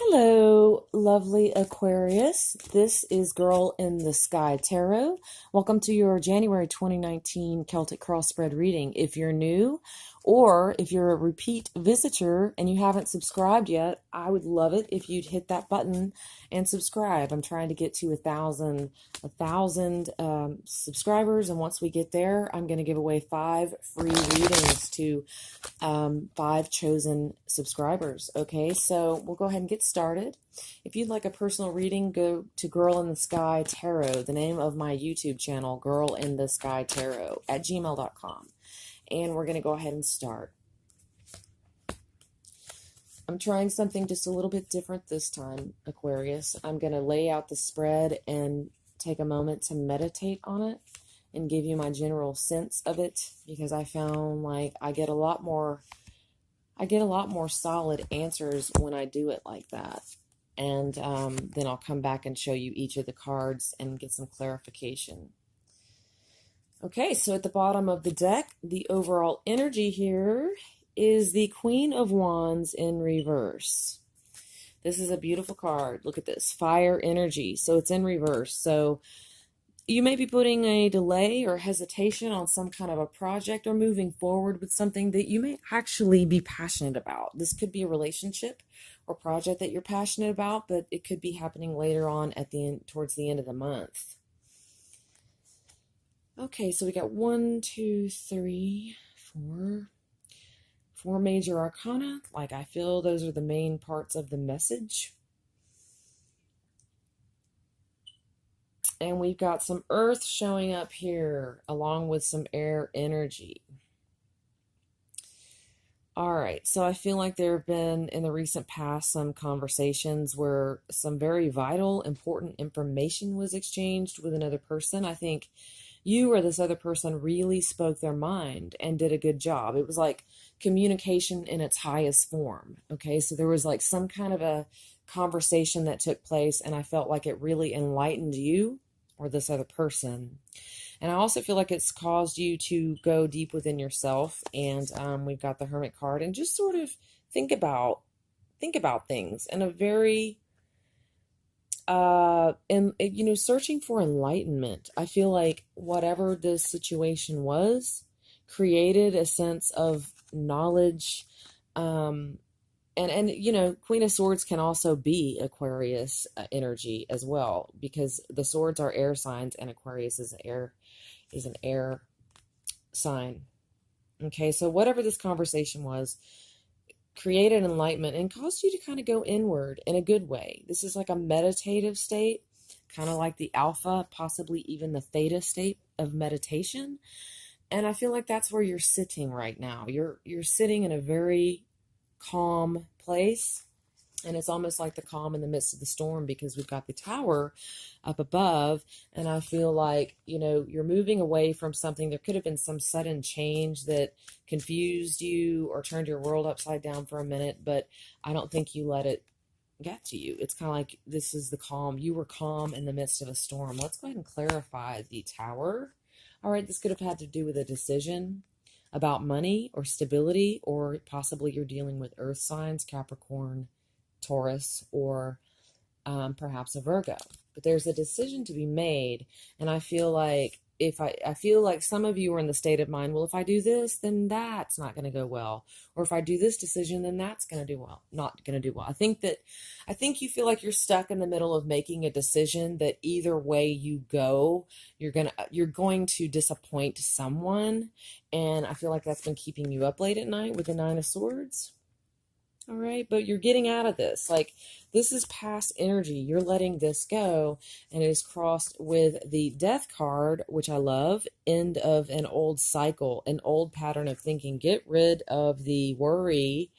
Hello, lovely Aquarius. This is Girl in the Sky Tarot. Welcome to your January 2019 Celtic Cross Spread reading. If you're new or if you're a repeat visitor and you haven't subscribed yet, I would love it if you'd hit that button and subscribe. I'm trying to get to a thousand subscribers, and once we get there, I'm going to give away 5 free readings to 5 chosen subscribers. Okay, so we'll go ahead and get started. If you'd like a personal reading, go to Girl in the Sky Tarot, the name of my YouTube channel, Girl in the Sky Tarot, at gmail.com. And we're going to go ahead and start. I'm trying something just a little bit different this time, Aquarius. I'm going to lay out the spread and take a moment to meditate on it and give you my general sense of it, because I found like I get a lot more solid answers when I do it like that. And then I'll come back and show you each of the cards and get some clarification. Okay, so at the bottom of the deck, the overall energy here is the Queen of Wands in reverse. This is a beautiful card. Look at this, fire energy. So it's in reverse. So you may be putting a delay or hesitation on some kind of a project or moving forward with something that you may actually be passionate about. This could be a relationship or project that you're passionate about, but it could be happening later on at the end, towards the end of the month. Okay, so we got 1, 2, 3, 4. 4 major arcana. Like, I feel those are the main parts of the message. And we've got some earth showing up here, along with some air energy. All right, so I feel like there have been, in the recent past, some conversations where some very vital, important information was exchanged with another person. I think you or this other person really spoke their mind and did a good job. It was like communication in its highest form. Okay, so there was like some kind of a conversation that took place, and I felt like it really enlightened you or this other person. And I also feel like it's caused you to go deep within yourself. And we've got the Hermit card, and just sort of think about things in a very searching for enlightenment. I feel like whatever this situation was created a sense of knowledge. And Queen of Swords can also be Aquarius energy as well, because the swords are air signs and Aquarius is an air sign. Okay, so whatever this conversation was created enlightenment and caused you to kind of go inward in a good way. This is like a meditative state, kind of like the alpha, possibly even the theta state of meditation. And I feel like that's where you're sitting right now. You're sitting in a very calm place, and it's almost like the calm in the midst of the storm, because we've got the tower up above, and I feel like you're moving away from something. There could have been some sudden change that confused you or turned your world upside down for a minute, but I don't think you let it get to you. It's kind of like this is the calm. You were calm in the midst of a storm. Let's go ahead and clarify the tower. All right, this could have had to do with a decision about money or stability, or possibly you're dealing with earth signs, Capricorn, Taurus, or perhaps a Virgo. But there's a decision to be made, and I feel like I feel like some of you are in the state of mind, well, if I do this, then that's not going to go well, or if I do this decision, then that's going to do well, not going to do well. I think you feel like you're stuck in the middle of making a decision that either way you go, you're going to disappoint someone, and I feel like that's been keeping you up late at night with the 9 of Swords. All right, but you're getting out of this. Like, this is past energy. You're letting this go, and it is crossed with the Death card, which I love. End of an old cycle, an old pattern of thinking. Get rid of the worry,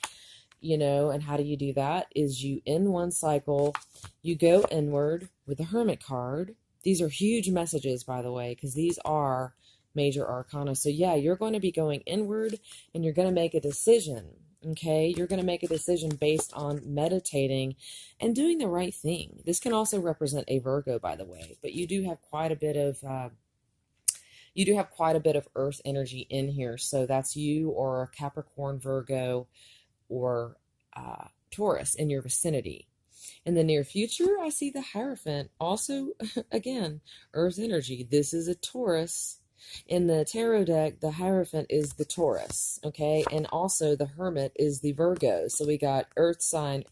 and how do you do that? Is you end one cycle, you go inward with the Hermit card. These are huge messages, by the way, because these are major arcana. So yeah, you're going to be going inward, and you're going to make a decision. Okay, you're going to make a decision based on meditating and doing the right thing. This can also represent a Virgo, by the way, but you do have quite a bit of earth energy in here. So that's you or Capricorn, Virgo, or Taurus in your vicinity. In the near future, I see the Hierophant. Also, again, Earth energy. This is a Taurus. In the tarot deck, the Hierophant is the Taurus, okay? And also the Hermit is the Virgo. So we got Earth sign,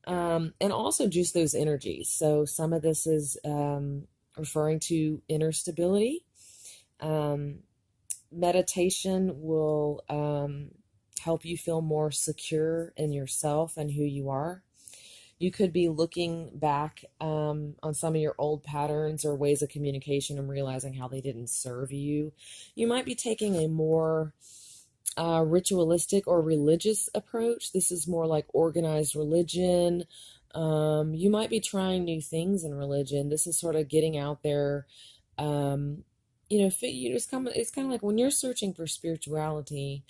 and also just those energies. So some of this is referring to inner stability. Meditation will help you feel more secure in yourself and who you are. You could be looking back on some of your old patterns or ways of communication and realizing how they didn't serve you. You might be taking a more ritualistic or religious approach. This is more like organized religion. You might be trying new things in religion. This is sort of getting out there. It's kind of like when you're searching for spirituality.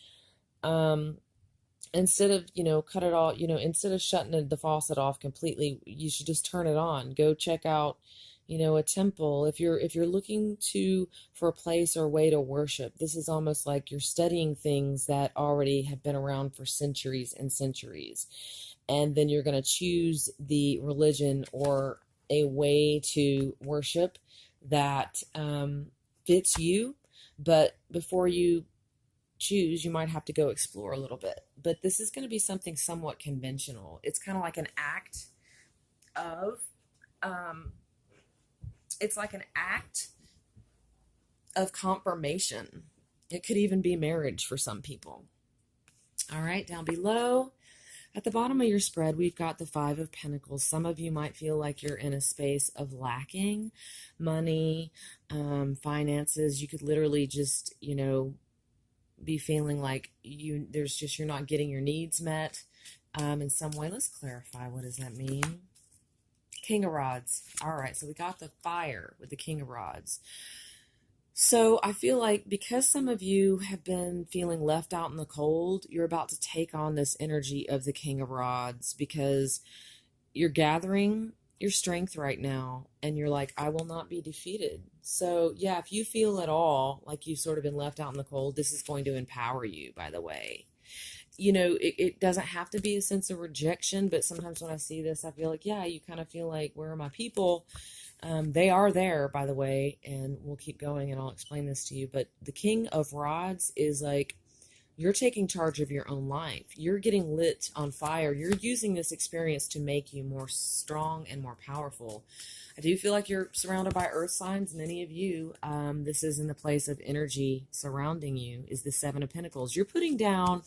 Instead of cut it all, instead of shutting the faucet off completely, you should just turn it on. Go check out a temple. If you're looking for a place or a way to worship, this is almost like you're studying things that already have been around for centuries and centuries, and then you're going to choose the religion or a way to worship that fits you. But before you choose, you might have to go explore a little bit. But this is going to be something somewhat conventional. It's kind of like an act of confirmation. It could even be marriage for some people. All right, down below at the bottom of your spread, we've got the Five of Pentacles. Some of you might feel like you're in a space of lacking money, finances. You could literally just be feeling like you're not getting your needs met in some way. Let's clarify, what does that mean? King of Rods. All right, so we got the fire with the King of Rods. So I feel like because some of you have been feeling left out in the cold, you're about to take on this energy of the King of Rods because you're gathering your strength right now and you're like, I will not be defeated. So yeah, if you feel at all like you've sort of been left out in the cold, this is going to empower you, by the way. It doesn't have to be a sense of rejection, but sometimes when I see this, I feel like, yeah, you kind of feel like, where are my people? They are there, by the way, and we'll keep going and I'll explain this to you. But the King of Rods is like, you're taking charge of your own life. You're getting lit on fire. You're using this experience to make you more strong and more powerful. I do feel like you're surrounded by earth signs. Many of you, this is in the place of energy surrounding you, is the Seven of Pentacles. You're putting down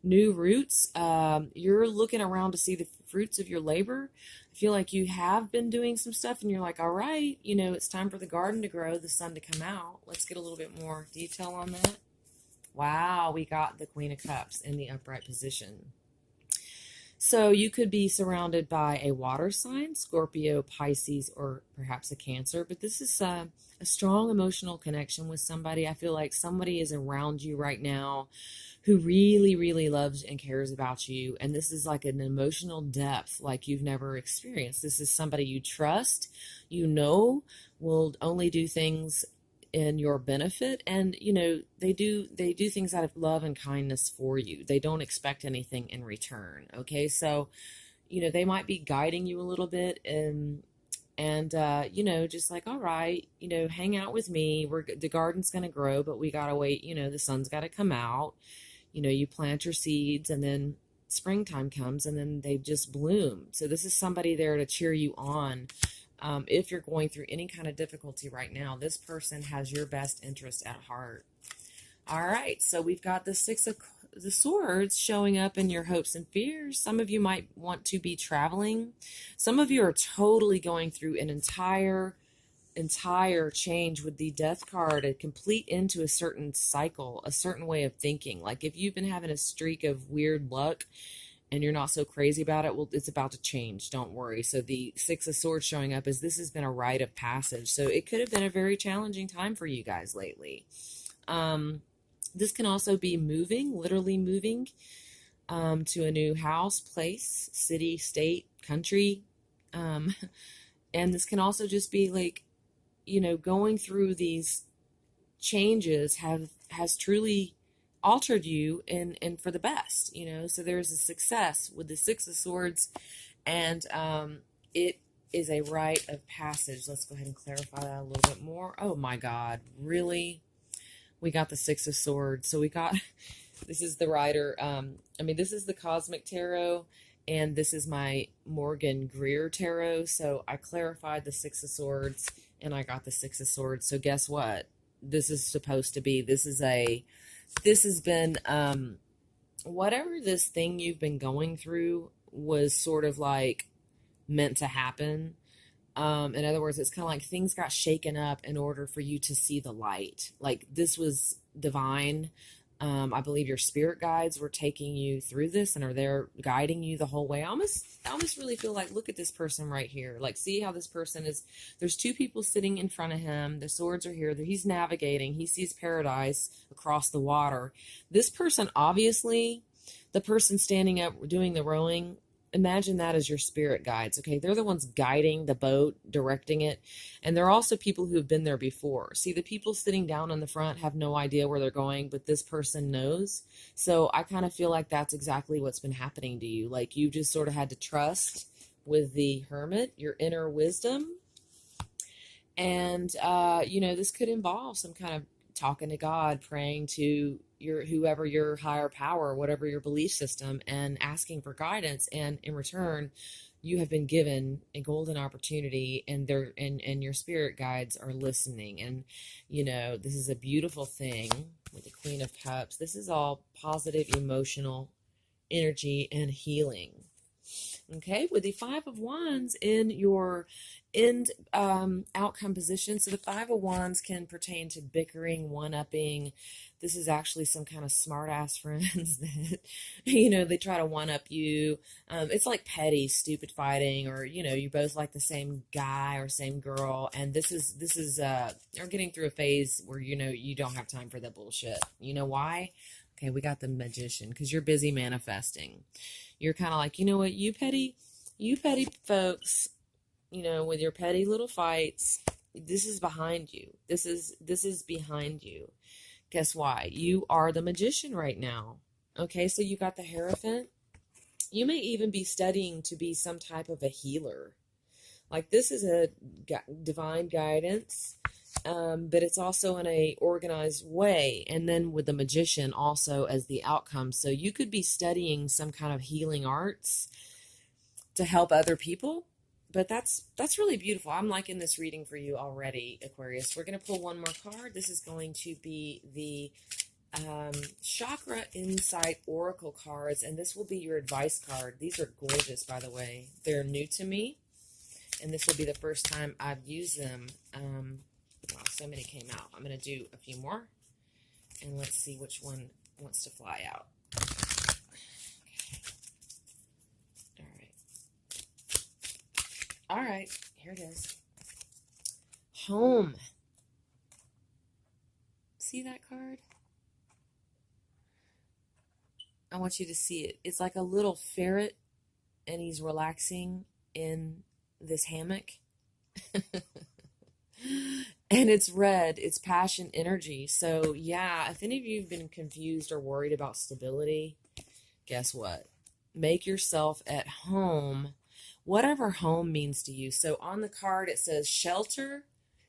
new roots. You're looking around to see the fruits of your labor. I feel like you have been doing some stuff and you're like, all right, it's time for the garden to grow, the sun to come out. Let's get a little bit more detail on that. Wow, we got the Queen of Cups in the upright position. So you could be surrounded by a water sign, Scorpio, Pisces, or perhaps a Cancer. But this is a strong emotional connection with somebody. I feel like somebody is around you right now who really, really loves and cares about you. And this is like an emotional depth like you've never experienced. This is somebody you trust, will only do things in your benefit, and they do things out of love and kindness for you. They don't expect anything in return. Okay, so they might be guiding you a little bit, and just like, all right, hang out with me. The garden's gonna grow, but we gotta wait. The sun's gotta come out. You plant your seeds, and then springtime comes, and then they just bloom. So this is somebody there to cheer you on. If you're going through any kind of difficulty right now, this person has your best interest at heart. All right, so we've got the Six of the Swords showing up in your hopes and fears. Some of you might want to be traveling. Some of you are totally going through an entire change with the Death card, a complete into a certain cycle, a certain way of thinking. Like if you've been having a streak of weird luck, and you're not so crazy about it, well, it's about to change. Don't worry. So the Six of Swords showing up is this has been a rite of passage. So it could have been a very challenging time for you guys lately. This can also be moving, literally moving to a new house, place, city, state, country. And this can also just be like, going through these changes has truly altered you and for the best, so there's a success with the Six of Swords And it is a rite of passage. Let's go ahead and clarify that a little bit more. Oh my God, really? We got the Six of Swords. So we got, this is the rider. This is the Cosmic Tarot, and this is my Morgan Greer Tarot. So I clarified the Six of Swords, and I got the Six of Swords. So guess what? This is supposed to be, this has been, whatever this thing you've been going through was sort of like meant to happen. In other words, it's kind of like things got shaken up in order for you to see the light. Like this was divine. I believe your spirit guides were taking you through this and are there guiding you the whole way. I almost really feel like, look at this person right here. Like, see how this person is, there's two people sitting in front of him. The swords are here. He's navigating. He sees paradise across the water. This person, obviously, the person standing up doing the rowing, imagine that as your spirit guides, okay? They're the ones guiding the boat, directing it. And they're also people who have been there before. See, the people sitting down in the front have no idea where they're going, but this person knows. So I kind of feel like that's exactly what's been happening to you. Like you just sort of had to trust with the Hermit, your inner wisdom. And, this could involve some kind of talking to God, praying to whoever your higher power, whatever your belief system, and asking for guidance. And in return, you have been given a golden opportunity, and your spirit guides are listening. And this is a beautiful thing with the Queen of Cups. This is all positive emotional energy and healing. Okay, with the Five of Wands in your end outcome position. So the Five of Wands can pertain to bickering, one-upping. This is actually some kind of smart-ass friends that, they try to one-up you. It's like petty, stupid fighting, or, you both like the same guy or same girl. And this is you're getting through a phase where, you don't have time for that bullshit. You know why? Okay, we got the Magician, because you're busy manifesting. You're kind of like, you know what, you petty folks, with your petty little fights, this is behind you. This is behind you. Guess why? You are the Magician right now. Okay, so you got the Hierophant. You may even be studying to be some type of a healer. Like this is a divine guidance, but it's also in a organized way. And then with the Magician also as the outcome. So you could be studying some kind of healing arts to help other people. But that's really beautiful. I'm liking this reading for you already, Aquarius. We're going to pull one more card. This is going to be the Chakra Insight Oracle cards, and this will be your advice card. These are gorgeous, by the way. They're new to me, and this will be the first time I've used them. Wow, so many came out. I'm going to do a few more, and let's see which one wants to fly out. All right, here it is. Home. See that card? I want you to see it. It's like a little ferret, and he's relaxing in this hammock. And it's red. It's passion energy. So, yeah, if any of you have been confused or worried about stability, guess what? Make yourself at home, whatever home means to you. So on the card, it says shelter,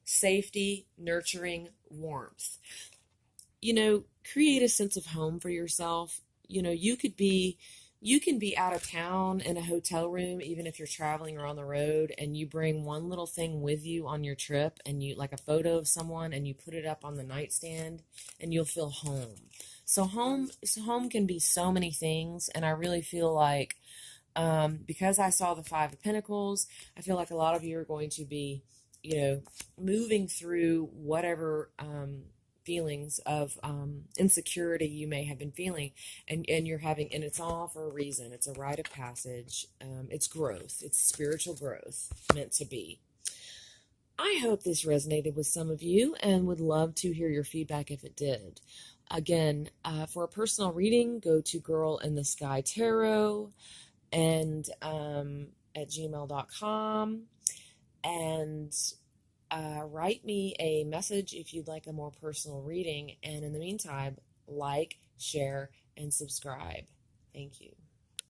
safety, nurturing, warmth. Create a sense of home for yourself. You can be out of town in a hotel room, even if you're traveling or on the road, and you bring one little thing with you on your trip, and you like a photo of someone, and you put it up on the nightstand, and you'll feel home. So home can be so many things, and I really feel like, because I saw the Five of Pentacles, I feel like a lot of you are going to be, moving through whatever feelings of insecurity you may have been feeling, and you're having, and it's all for a reason. It's a rite of passage. It's growth. It's spiritual growth meant to be. I hope this resonated with some of you, and would love to hear your feedback if it did. Again, for a personal reading, go to Girl in the Sky Tarot and at gmail.com, and write me a message if you'd like a more personal reading. And in the meantime, like, share, and subscribe. Thank you.